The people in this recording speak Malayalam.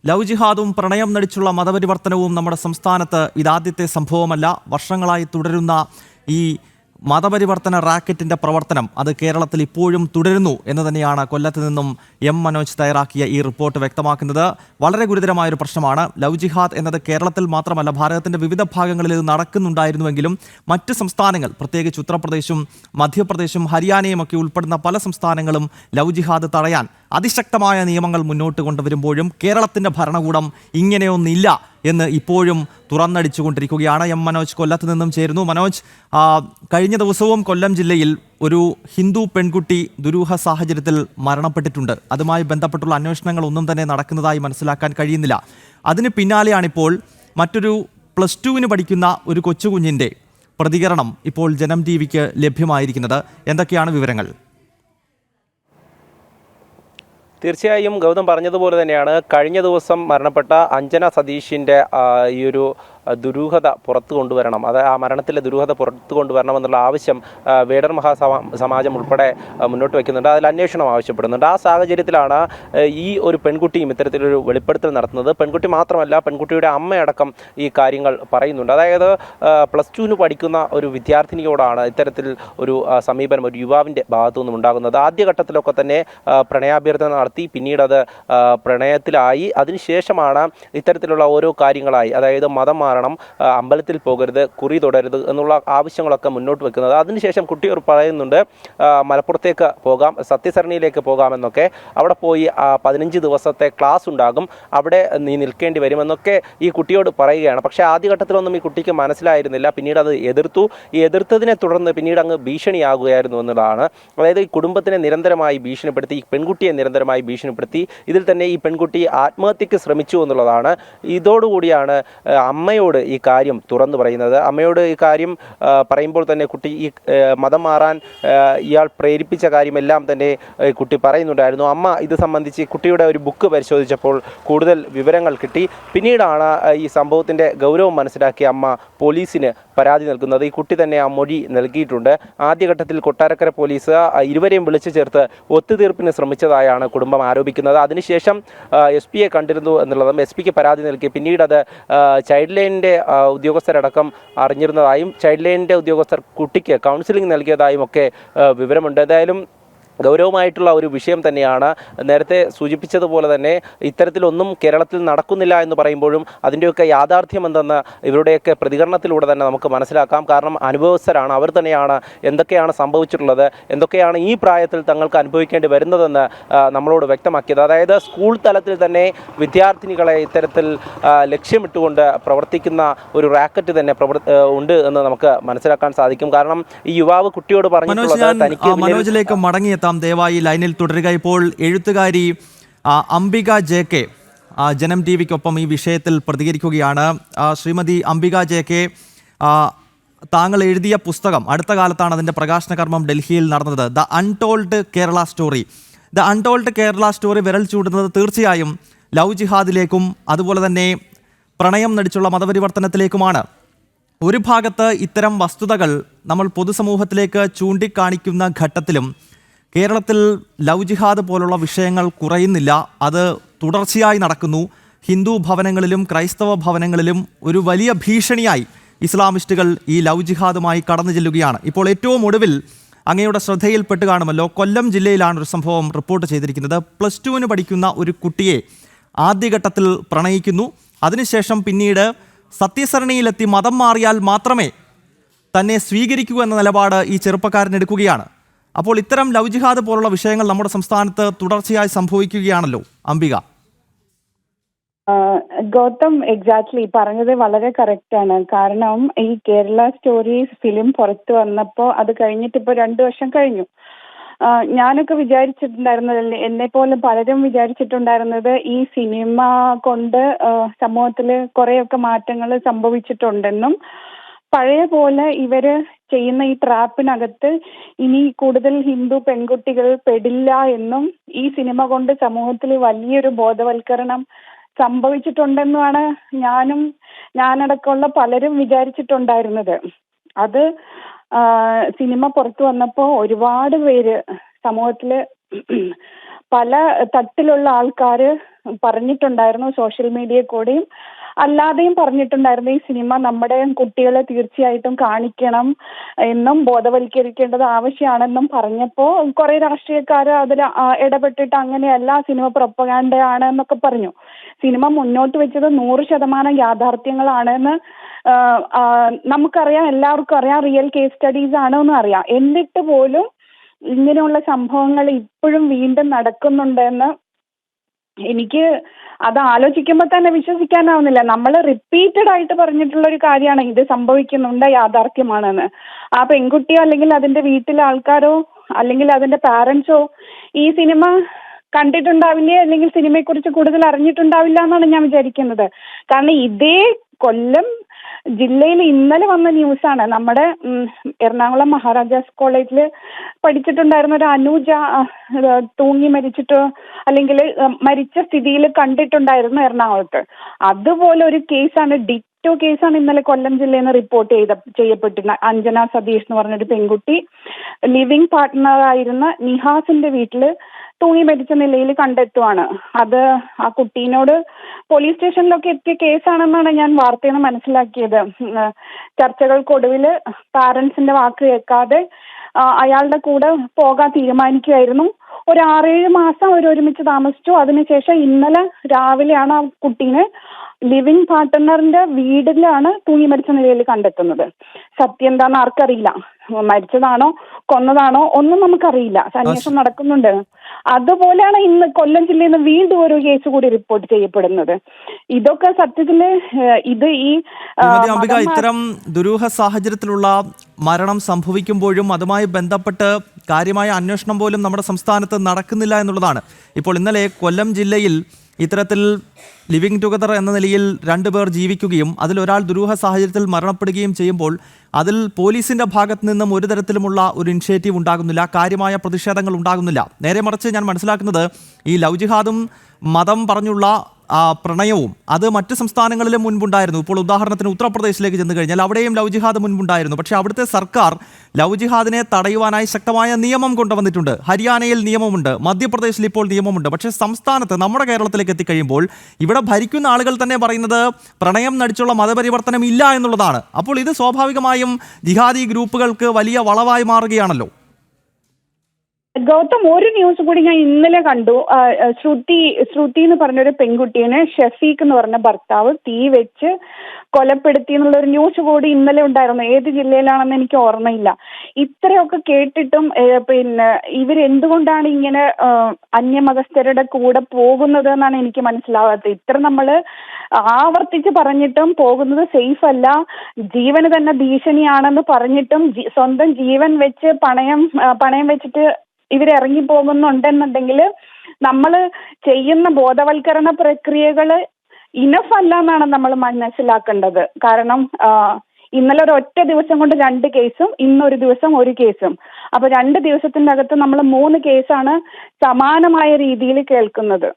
ലവ് ജിഹാദും പ്രണയം നടിച്ചുള്ള മതപരിവർത്തനവും നമ്മുടെ സംസ്ഥാനത്ത് ഇതാദ്യത്തെ സംഭവമല്ല. വർഷങ്ങളായി തുടരുന്ന ഈ മതപരിവർത്തന റാക്കറ്റിന്റെ പ്രവർത്തനം അത് കേരളത്തിൽ ഇപ്പോഴും തുടരുന്നു എന്ന് തന്നെയാണ് കൊല്ലത്ത് നിന്നും എം മനോജ് തയ്യാറാക്കിയ ഈ റിപ്പോർട്ട് വ്യക്തമാക്കുന്നത്. വളരെ ഗുരുതരമായൊരു പ്രശ്നമാണ്. ലവ് ജിഹാദ് എന്നത് കേരളത്തിൽ മാത്രമല്ല ഭാരതത്തിന്റെ വിവിധ ഭാഗങ്ങളിൽ ഇത് നടക്കുന്നുണ്ടായിരുന്നുവെങ്കിലും മറ്റ് സംസ്ഥാനങ്ങൾ, പ്രത്യേകിച്ച് ഉത്തർപ്രദേശും മധ്യപ്രദേശും ഹരിയാനയും ഒക്കെ ഉൾപ്പെടുന്ന പല സംസ്ഥാനങ്ങളും ലവ് ജിഹാദ് തടയാൻ അതിശക്തമായ നിയമങ്ങൾ മുന്നോട്ട് കൊണ്ടുവരുമ്പോഴും കേരളത്തിന്റെ ഭരണകൂടം ഇങ്ങനെയൊന്നില്ല എന്ന് ഇപ്പോഴും തുറന്നടിച്ചുകൊണ്ടിരിക്കുകയാണ്. എം മനോജ് കൊല്ലത്ത് നിന്നും ചേരുന്നു. മനോജ്, കഴിഞ്ഞ ദിവസവും കൊല്ലം ജില്ലയിൽ ഒരു ഹിന്ദു പെൺകുട്ടി ദുരൂഹ സാഹചര്യത്തിൽ മരണപ്പെട്ടിട്ടുണ്ട്. അതുമായി ബന്ധപ്പെട്ടുള്ള അന്വേഷണങ്ങൾ ഒന്നും തന്നെ നടക്കുന്നതായി മനസ്സിലാക്കാൻ കഴിയുന്നില്ല. അതിന് പിന്നാലെയാണിപ്പോൾ മറ്റൊരു +2 പഠിക്കുന്ന ഒരു കൊച്ചുകുഞ്ഞിൻ്റെ പ്രതികരണം ഇപ്പോൾ ജനം ടിവിക്ക് ലഭ്യമായിരിക്കുന്നത്. എന്തൊക്കെയാണ് വിവരങ്ങൾ? തീർച്ചയായും ഗൗതം പറഞ്ഞതുപോലെ തന്നെയാണ് കഴിഞ്ഞ ദിവസം മരണപ്പെട്ട അഞ്ജന സതീഷിൻ്റെ ഈ ഒരു ദുരൂഹത പുറത്തു കൊണ്ടുവരണം, അത് ആ മരണത്തിലെ ദുരൂഹത പുറത്തു കൊണ്ടുവരണമെന്നുള്ള ആവശ്യം വേടർ സമാജം ഉൾപ്പെടെ മുന്നോട്ട് വയ്ക്കുന്നുണ്ട്. അതിൽ അന്വേഷണം ആവശ്യപ്പെടുന്നുണ്ട്. ആ സാഹചര്യത്തിലാണ് ഈ ഒരു പെൺകുട്ടിയും ഇത്തരത്തിലൊരു വെളിപ്പെടുത്തൽ നടത്തുന്നത്. പെൺകുട്ടി മാത്രമല്ല, പെൺകുട്ടിയുടെ അമ്മയടക്കം ഈ കാര്യങ്ങൾ പറയുന്നുണ്ട്. അതായത് +2 പഠിക്കുന്ന ഒരു വിദ്യാർത്ഥിനിയോടാണ് ഇത്തരത്തിൽ ഒരു സമീപനം ഒരു യുവാവിൻ്റെ ഭാഗത്തു നിന്നും ഉണ്ടാകുന്നത്. ആദ്യഘട്ടത്തിലൊക്കെ തന്നെ പ്രണയാഭ്യർത്ഥന നടത്തി, പിന്നീട് അത് പ്രണയത്തിലായി. അതിനുശേഷമാണ് ഇത്തരത്തിലുള്ള ഓരോ കാര്യങ്ങളായി, അതായത് മതം മാറണം, അമ്പലത്തിൽ പോകരുത്, കുറി തൊടരുത് എന്നുള്ള ആവശ്യങ്ങളൊക്കെ മുന്നോട്ട് വെക്കുന്നത്. അതിനുശേഷം കുട്ടിയോട് പറയുന്നുണ്ട് മലപ്പുറത്തേക്ക് പോകാം, സത്യസരണിയിലേക്ക് പോകാമെന്നൊക്കെ. അവിടെ പോയി 15 ദിവസത്തെ ക്ലാസ് ഉണ്ടാകും, അവിടെ നീ നിൽക്കേണ്ടി വരുമെന്നൊക്കെ ഈ കുട്ടിയോട് പറയുകയാണ്. പക്ഷേ ആദ്യഘട്ടത്തിലൊന്നും ഈ കുട്ടിക്ക് മനസ്സിലായിരുന്നില്ല. പിന്നീട് അത് എതിർത്തു. ഈ എതിർത്തതിനെ തുടർന്ന് പിന്നീട് അങ്ങ് ഭീഷണിയാകുകയായിരുന്നു എന്നുള്ളതാണ്. അതായത് ഈ കുടുംബത്തിനെ നിരന്തരമായി ഭീഷണിപ്പെടുത്തി, ഈ പെൺകുട്ടിയെ നിരന്തരമായി ഭീഷണിപ്പെടുത്തി. ഇതിൽ തന്നെ ഈ പെൺകുട്ടി ആത്മഹത്യക്ക് ശ്രമിച്ചു എന്നുള്ളതാണ്. ഇതോടുകൂടിയാണ് അമ്മയോട് ഈ കാര്യം തുറന്നു പറയുന്നത്. അമ്മയോട് ഈ കാര്യം പറയുമ്പോൾ തന്നെ കുട്ടി ഈ മതം മാറാൻ ഇയാൾ പ്രേരിപ്പിച്ച കാര്യമെല്ലാം തന്നെ കുട്ടി പറയുന്നുണ്ടായിരുന്നു. അമ്മ ഇത് സംബന്ധിച്ച് കുട്ടിയുടെ ഒരു ബുക്ക് പരിശോധിച്ചപ്പോൾ കൂടുതൽ വിവരങ്ങൾ കിട്ടി. പിന്നീടാണ് ഈ സംഭവത്തിൻ്റെ ഗൗരവം മനസ്സിലാക്കിയ അമ്മ പോലീസിന് പരാതി നൽകുന്നത്. ഈ കുട്ടി തന്നെ ആ മൊഴി നൽകിയിട്ടുണ്ട്. ആദ്യഘട്ടത്തിൽ കൊട്ടാരക്കര പോലീസ് ഇരുവരെയും വിളിച്ചു ചേർത്ത് ഒത്തുതീർപ്പിന് ശ്രമിച്ചതായാണ് കുടുംബം ആരോപിക്കുന്നത്. അതിനുശേഷം SP കണ്ടിരുന്നു എന്നുള്ളതും SP പരാതി നൽകി. പിന്നീട് അത് ചൈൽഡ് ലൈനിൻ്റെ ഉദ്യോഗസ്ഥരടക്കം അറിഞ്ഞിരുന്നതായും ചൈൽഡ് ലൈനിൻ്റെ ഉദ്യോഗസ്ഥർ കുട്ടിക്ക് കൗൺസിലിംഗ് നൽകിയതായും ഒക്കെ വിവരമുണ്ട്. എന്തായാലും ഗൗരവമായിട്ടുള്ള ഒരു വിഷയം തന്നെയാണ്. നേരത്തെ സൂചിപ്പിച്ചതുപോലെ തന്നെ ഇത്തരത്തിലൊന്നും കേരളത്തിൽ നടക്കുന്നില്ല എന്ന് പറയുമ്പോഴും അതിൻ്റെയൊക്കെ യാഥാർത്ഥ്യം എന്തെന്ന് ഇവരുടെയൊക്കെ പ്രതികരണത്തിലൂടെ തന്നെ നമുക്ക് മനസ്സിലാക്കാം. കാരണം അനുഭവസ്ഥരാണ്, അവർ തന്നെയാണ് എന്തൊക്കെയാണ് സംഭവിച്ചിട്ടുള്ളത്, എന്തൊക്കെയാണ് ഈ പ്രായത്തിൽ തങ്ങൾക്ക് അനുഭവിക്കേണ്ടി വരുന്നതെന്ന് നമ്മളോട് വ്യക്തമാക്കിയത്. അതായത് സ്കൂൾ തലത്തിൽ തന്നെ വിദ്യാർത്ഥിനികളെ ഇത്തരത്തിൽ ലക്ഷ്യമിട്ടുകൊണ്ട് പ്രവർത്തിക്കുന്ന ഒരു റാക്കറ്റ് തന്നെ ഉണ്ട് എന്ന് നമുക്ക് മനസ്സിലാക്കാൻ സാധിക്കും. കാരണം ഈ യുവാവ് കുട്ടിയോട് പറഞ്ഞിട്ടുള്ളത് തനിക്ക് ദയവായി ലൈനിൽ തുടരുക. ഇപ്പോൾ എഴുത്തുകാരി അംബിക JK ജനം ടിവിക്കൊപ്പം ഈ വിഷയത്തിൽ പ്രതികരിക്കുകയാണ്. ശ്രീമതി അംബിക JK, താങ്കൾ എഴുതിയ പുസ്തകം അടുത്ത കാലത്താണ് അതിൻ്റെ പ്രകാശന കർമ്മം ഡൽഹിയിൽ നടന്നത്. The untold Kerala story. The untold Kerala story വിരൽ ചൂടുന്നത് തീർച്ചയായും ലവ് ജിഹാദിലേക്കും അതുപോലെ തന്നെ പ്രണയം നടിച്ചുള്ള മതപരിവർത്തനത്തിലേക്കുമാണ്. ഒരു ഭാഗത്ത് ഇത്തരം വസ്തുതകൾ നമ്മൾ പൊതുസമൂഹത്തിലേക്ക് ചൂണ്ടിക്കാണിക്കുന്ന ഘട്ടത്തിലും കേരളത്തിൽ ലവ് ജിഹാദ് പോലുള്ള വിഷയങ്ങൾ കുറയുന്നില്ല, അത് തുടർച്ചയായി നടക്കുന്നു. ഹിന്ദു ഭവനങ്ങളിലും ക്രൈസ്തവ ഭവനങ്ങളിലും ഒരു വലിയ ഭീഷണിയായി ഇസ്ലാമിസ്റ്റുകൾ ഈ ലവ് ജിഹാദുമായി കടന്നു ചെല്ലുകയാണ്. ഇപ്പോൾ ഏറ്റവും ഒടുവിൽ അങ്ങയുടെ ശ്രദ്ധയിൽപ്പെട്ട് കാണുമല്ലോ, കൊല്ലം ജില്ലയിലാണ് ഒരു സംഭവം റിപ്പോർട്ട് ചെയ്തിരിക്കുന്നത്. +2 പഠിക്കുന്ന ഒരു കുട്ടിയെ ആദ്യഘട്ടത്തിൽ പ്രണയിക്കുന്നു. അതിനുശേഷം പിന്നീട് സത്യസരണിയിലെത്തി മതം മാറിയാൽ മാത്രമേ തന്നെ സ്വീകരിക്കൂ എന്ന നിലപാട് ഈ ചെറുപ്പക്കാരൻ എടുക്കുകയാണ്. അപ്പോൾ ഇത്തരം ലവ് ജിഹാദ് പോലുള്ള വിഷയങ്ങൾ നമ്മുടെ സംസ്ഥാനത്ത് തുടർച്ചയായി സംഭവിക്കുകയാണല്ലോ അംബിക. ഗൗതം, എക്സാക്ട്ലി പറഞ്ഞത് വളരെ കറക്റ്റാണ്. കാരണം ഈ കേരള സ്റ്റോറീസ് ഫിലിം പുറത്തു വന്നപ്പോൾ അത് കഴിഞ്ഞിട്ട് ഇപ്പോൾ 2 വർഷം കഴിഞ്ഞു. ഞാനൊക്കെ വിചാരിച്ചിട്ടുണ്ടായിരുന്നത്, എന്നെ പോലെ പലരും വിചാരിച്ചിട്ടുണ്ടായിരുന്നത് ഈ സിനിമ കൊണ്ട് സമൂഹത്തിൽ കുറേയൊക്കെ മാറ്റങ്ങൾ സംഭവിച്ചിട്ടുണ്ടെന്നും പഴയ പോലെ ഇവര് ചെയ്യുന്ന ഈ ട്രാപ്പിനകത്ത് ഇനി കൂടുതൽ ഹിന്ദു പെൺകുട്ടികൾ പെടില്ല എന്നും ഈ സിനിമ കൊണ്ട് സമൂഹത്തിൽ വലിയൊരു ബോധവൽക്കരണം സംഭവിച്ചിട്ടുണ്ടെന്നുമാണ് ഞാനടക്കമുള്ള പലരും വിചാരിച്ചിട്ടുണ്ടായിരുന്നത്. അത് സിനിമ പുറത്തു വന്നപ്പോൾ ഒരുപാട് പേര് സമൂഹത്തില് പല തട്ടിലുള്ള ആൾക്കാര് പറഞ്ഞിട്ടുണ്ടായിരുന്നു, സോഷ്യൽ മീഡിയ കൂടെയും അല്ലാതെയും പറഞ്ഞിട്ടുണ്ടായിരുന്നു, ഈ സിനിമ നമ്മുടെ കുട്ടികളെ തീർച്ചയായിട്ടും കാണിക്കണം എന്നും ബോധവൽക്കരിക്കേണ്ടത് ആവശ്യമാണെന്നും പറഞ്ഞപ്പോൾ കുറെ രാഷ്ട്രീയക്കാർ അതിൽ ഇടപെട്ടിട്ട് അങ്ങനെയല്ല, സിനിമ പ്രൊപ്പഗാൻഡയാണ് എന്നൊക്കെ പറഞ്ഞു. സിനിമ മുന്നോട്ട് വെച്ചത് 100% യാഥാർത്ഥ്യങ്ങളാണെന്ന് നമുക്കറിയാം, എല്ലാവർക്കും അറിയാം, റിയൽ കേസ് സ്റ്റഡീസ് ആണെന്നും അറിയാം. എന്നിട്ട് പോലും ഇങ്ങനെയുള്ള സംഭവങ്ങൾ ഇപ്പോഴും വീണ്ടും നടക്കുന്നുണ്ടെന്ന് എനിക്ക് അത് ആലോചിക്കുമ്പോൾ തന്നെ വിശ്വസിക്കാനാവുന്നില്ല. നമ്മൾ റിപ്പീറ്റഡ് ആയിട്ട് പറഞ്ഞിട്ടുള്ള ഒരു കാര്യമാണ് ഇത് സംഭവിക്കുന്നുണ്ട്, യാഥാർത്ഥ്യമാണെന്ന്. ആ പെൺകുട്ടിയോ അല്ലെങ്കിൽ അതിന്റെ വീട്ടിലെ ആൾക്കാരോ അല്ലെങ്കിൽ അതിന്റെ പാരന്റ്സോ ഈ സിനിമ കണ്ടിട്ടുണ്ടാവില്ല, അല്ലെങ്കിൽ സിനിമയെക്കുറിച്ച് കൂടുതൽ അറിഞ്ഞിട്ടുണ്ടാവില്ല എന്നാണ് ഞാൻ വിചാരിക്കുന്നത്. കാരണം ഇതേ കൊല്ലം ജില്ലയിൽ ഇന്നലെ വന്ന ന്യൂസാണ്. നമ്മുടെ എറണാകുളം മഹാരാജാസ് കോളേജിൽ പഠിച്ചിട്ടുണ്ടായിരുന്ന ഒരു അനൂജ തൂങ്ങി മരിച്ചിട്ടോ അല്ലെങ്കിൽ മരിച്ച സ്ഥിതിയിൽ കണ്ടിട്ടുണ്ടായിരുന്നു എറണാകുളത്ത്. അതുപോലെ ഒരു കേസാണ്, ഡിറ്റോ കേസാണ് ഇന്നലെ കൊല്ലം ജില്ലയിൽ നിന്ന് റിപ്പോർട്ട് ചെയ്യപ്പെട്ടിരുന്ന അഞ്ജന സതീഷ് എന്ന് പറഞ്ഞൊരു പെൺകുട്ടി ലിവിംഗ് പാർട്ട്ണറായിരുന്ന നിഹാസിന്റെ വീട്ടില് തൂങ്ങി മരിച്ച നിലയിൽ കണ്ടെത്തുവാണ്. അത് ആ കുട്ടീനോട് പോലീസ് സ്റ്റേഷനിലൊക്കെ എത്തിയ കേസാണെന്നാണ് ഞാൻ വാർത്തയിൽ നിന്ന് മനസ്സിലാക്കിയത്. ചർച്ചകൾക്കൊടുവിൽ പാരന്റ്സിന്റെ വാക്ക് കേൾക്കാതെ അയാളുടെ കൂടെ പോകാൻ തീരുമാനിക്കുകയായിരുന്നു. ഒരു 6-7 മാസം അവർ ഒരുമിച്ച് താമസിച്ചു. അതിനുശേഷം ഇന്നലെ രാവിലെയാണ് ആ കുട്ടീനെ ലിവിംഗ് പാർട്ട്ണറിന്റെ വീട്ടിലാണ് തൂങ്ങി മരിച്ച നിലയിൽ കണ്ടെത്തുന്നത്. സത്യം എന്താണെന്ന് ആർക്കറിയില്ല, മരിച്ചതാണോ കൊന്നതാണോ ഒന്നും നമുക്കറിയില്ല, അന്വേഷണം നടക്കുന്നുണ്ട്. അതുപോലെയാണ് ഇന്ന് കൊല്ലം ജില്ലയിൽ നിന്ന് വീണ്ടും ഒരു കേസ് കൂടി റിപ്പോർട്ട് ചെയ്യപ്പെടുന്നത്. ഇതൊക്കെ സത്യത്തില് ഇത് ഈ അംബിക, ഇത്തരം ദുരൂഹ സാഹചര്യത്തിലുള്ള മരണം സംഭവിക്കുമ്പോഴും അതുമായി ബന്ധപ്പെട്ട് കാര്യമായ അന്വേഷണം പോലും നമ്മുടെ സംസ്ഥാനത്ത് നടക്കുന്നില്ല എന്നുള്ളതാണ്. ഇപ്പോൾ ഇന്നലെ കൊല്ലം ജില്ലയിൽ ഇത്തരത്തിൽ ലിവിംഗ് ടുഗദർ എന്ന നിലയിൽ 2 പേർ ജീവിക്കുകയും അതിലൊരാൾ ദുരൂഹ സാഹചര്യത്തിൽ മരണപ്പെടുകയും ചെയ്യുമ്പോൾ അതിൽ പോലീസിന്റെ ഭാഗത്ത് നിന്നും ഒരു തരത്തിലുമുള്ള ഒരു ഇനിഷ്യേറ്റീവ് ഉണ്ടാകുന്നില്ല, കാര്യമായ പ്രതിഷേധങ്ങൾ ഉണ്ടാകുന്നില്ല. നേരെ മറിച്ച് ഞാൻ മനസ്സിലാക്കുന്നത് ഈ ലവ് ജിഹാദും മതം പറഞ്ഞുള്ള പ്രണയവും അത് മറ്റ് സംസ്ഥാനങ്ങളിലും മുൻപുണ്ടായിരുന്നു. ഇപ്പോൾ ഉദാഹരണത്തിന് ഉത്തർപ്രദേശിലേക്ക് ചെന്ന് കഴിഞ്ഞാൽ അവിടെയും ലവ് ജിഹാദ് മുൻപുണ്ടായിരുന്നു. പക്ഷേ അവിടുത്തെ സർക്കാർ ലവ് ജിഹാദിനെ തടയുവാനായി ശക്തമായ നിയമം കൊണ്ടുവന്നിട്ടുണ്ട്. ഹരിയാനയിൽ നിയമമുണ്ട്, മധ്യപ്രദേശിൽ ഇപ്പോൾ നിയമമുണ്ട്. പക്ഷേ സംസ്ഥാനത്ത്, നമ്മുടെ കേരളത്തിലേക്ക് എത്തിക്കഴിയുമ്പോൾ ഇവിടെ ഭരിക്കുന്ന ആളുകൾ തന്നെ പറയുന്നത് പ്രണയം നടിച്ചുള്ള മതപരിവർത്തനം ഇല്ല എന്നുള്ളതാണ്. അപ്പോൾ ഇത് സ്വാഭാവികമായും ജിഹാദി ഗ്രൂപ്പുകൾക്ക് വലിയ വളവായി മാറുകയാണല്ലോ. ഗൗതം, ഒരു ന്യൂസ് കൂടി ഞാൻ ഇന്നലെ കണ്ടു. ശ്രുതി എന്ന് പറഞ്ഞൊരു പെൺകുട്ടീനെ ഷഫീഖ് എന്ന് പറഞ്ഞ ഭർത്താവ് തീ വെച്ച് കൊലപ്പെടുത്തി എന്നുള്ള ഒരു ന്യൂസ് കൂടി ഇന്നലെ ഉണ്ടായിരുന്നു. ഏത് ജില്ലയിലാണെന്ന് എനിക്ക് ഓർമ്മയില്ല. ഇത്രയൊക്കെ കേട്ടിട്ടും പിന്നെ ഇവരെന്തുകൊണ്ടാണ് ഇങ്ങനെ അന്യമതസ്ഥരുടെ കൂടെ പോകുന്നത് എന്നാണ് എനിക്ക് മനസ്സിലാവാത്തത്. ഇത്ര നമ്മൾ ആവർത്തിച്ച് പറഞ്ഞിട്ടും പോകുന്നത് സേഫ് അല്ല, ജീവന് തന്നെ ഭീഷണിയാണെന്ന് പറഞ്ഞിട്ടും സ്വന്തം ജീവൻ വെച്ച് പണയം വെച്ചിട്ട് ഇവരിറങ്ങി പോകുന്നുണ്ടെന്നുണ്ടെങ്കിൽ നമ്മൾ ചെയ്യുന്ന ബോധവൽക്കരണ പ്രക്രിയകൾ ഇനഫ് അല്ല എന്നാണ് നമ്മൾ മനസ്സിലാക്കേണ്ടത്. കാരണം ഇന്നലെ ഒരു ഒറ്റ ദിവസം കൊണ്ട് 2 കേസും ഇന്നൊരു ദിവസം 1 കേസും. അപ്പോൾ 2 ദിവസത്തിൻ്റെ അകത്ത് നമ്മൾ 3 കേസാണ് സമാനമായ രീതിയിൽ കേൾക്കുന്നത്.